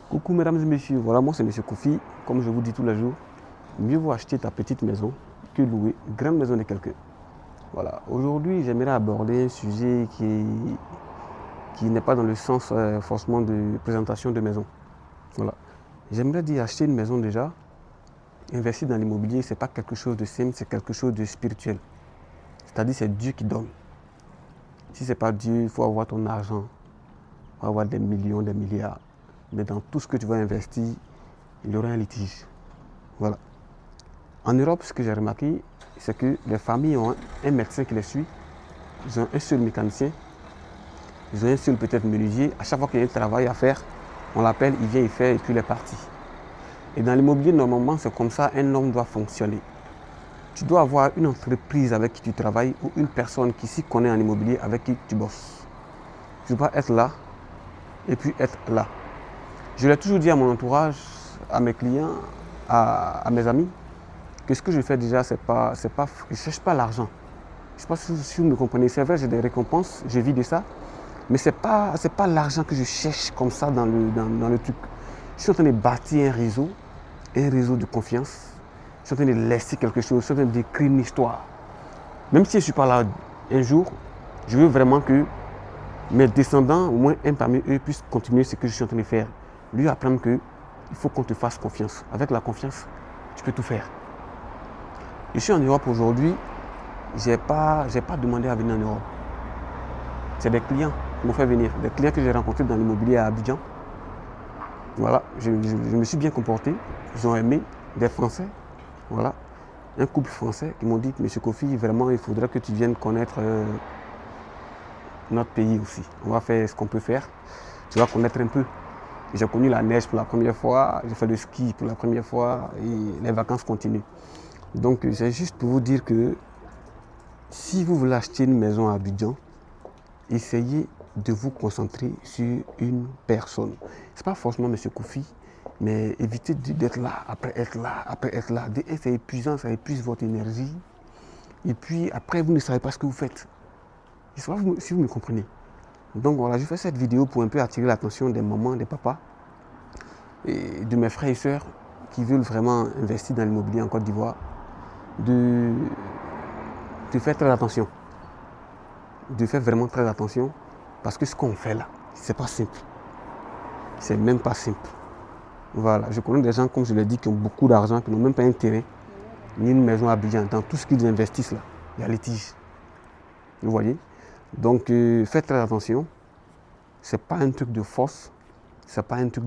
Coucou mesdames et messieurs, voilà moi c'est Monsieur Kofi. Comme je vous dis tous les jours, mieux vaut acheter ta petite maison que louer une grande maison de quelqu'un. Voilà, aujourd'hui j'aimerais aborder un sujet qui n'est pas dans le sens forcément de présentation de maison. Voilà, j'aimerais dire acheter une maison déjà, investir dans l'immobilier, c'est pas quelque chose de simple, c'est quelque chose de spirituel. C'est-à-dire c'est Dieu qui donne. Si c'est pas Dieu, il faut avoir ton argent, il faut avoir des millions, des milliards. Mais dans tout ce que tu vas investir, il y aura un litige. Voilà. En Europe, ce que j'ai remarqué, c'est que les familles ont un médecin qui les suit, ils ont un seul mécanicien, ils ont un seul peut-être menuisier. À chaque fois qu'il y a un travail à faire, on l'appelle, il vient y faire et puis il est parti. Et dans l'immobilier, normalement, c'est comme ça, un homme doit fonctionner. Tu dois avoir une entreprise avec qui tu travailles ou une personne qui s'y connaît en immobilier avec qui tu bosses. Tu dois être là et puis être là. Je l'ai toujours dit à mon entourage, à mes clients, à mes amis, que ce que je fais déjà, je ne cherche pas l'argent. Je ne sais pas si vous me comprenez. C'est vrai, j'ai des récompenses, je vis de ça, mais ce n'est pas l'argent que je cherche comme ça dans le truc. Je suis en train de bâtir un réseau de confiance. Je suis en train de laisser quelque chose, je suis en train d'écrire une histoire. Même si je ne suis pas là un jour, je veux vraiment que mes descendants, au moins un parmi eux, puissent continuer ce que je suis en train de faire. Lui apprendre qu'il faut qu'on te fasse confiance. Avec la confiance, tu peux tout faire. Je suis en Europe aujourd'hui, je n'ai pas demandé à venir en Europe. C'est des clients qui m'ont fait venir, des clients que j'ai rencontrés dans l'immobilier à Abidjan. Voilà, je me suis bien comporté, ils ont aimé, des Français, voilà, un couple français qui m'ont dit, Monsieur Kofi, vraiment il faudrait que tu viennes connaître notre pays aussi. On va faire ce qu'on peut faire, tu vas connaître un peu. J'ai connu la neige pour la première fois, j'ai fait le ski pour la première fois et les vacances continuent. Donc c'est juste pour vous dire que si vous voulez acheter une maison à Abidjan, essayez de vous concentrer sur une personne. Ce n'est pas forcément M. Kofi, mais évitez d'être là, après être là, après être là. C'est épuisant, ça épuise votre énergie. Et puis après, vous ne savez pas ce que vous faites. Je ne sais pas si vous me comprenez. Donc voilà, je fais cette vidéo pour un peu attirer l'attention des mamans, des papas, et de mes frères et sœurs qui veulent vraiment investir dans l'immobilier en Côte d'Ivoire, de faire très attention. De faire vraiment très attention parce que ce qu'on fait là, c'est pas simple. C'est même pas simple. Voilà, je connais des gens, comme je l'ai dit, qui ont beaucoup d'argent, qui n'ont même pas intérêt, ni une maison à Abidjan. Dans tout ce qu'ils investissent là, il y a litige. Vous voyez? Donc faites très attention. C'est pas un truc de force, c'est pas un truc de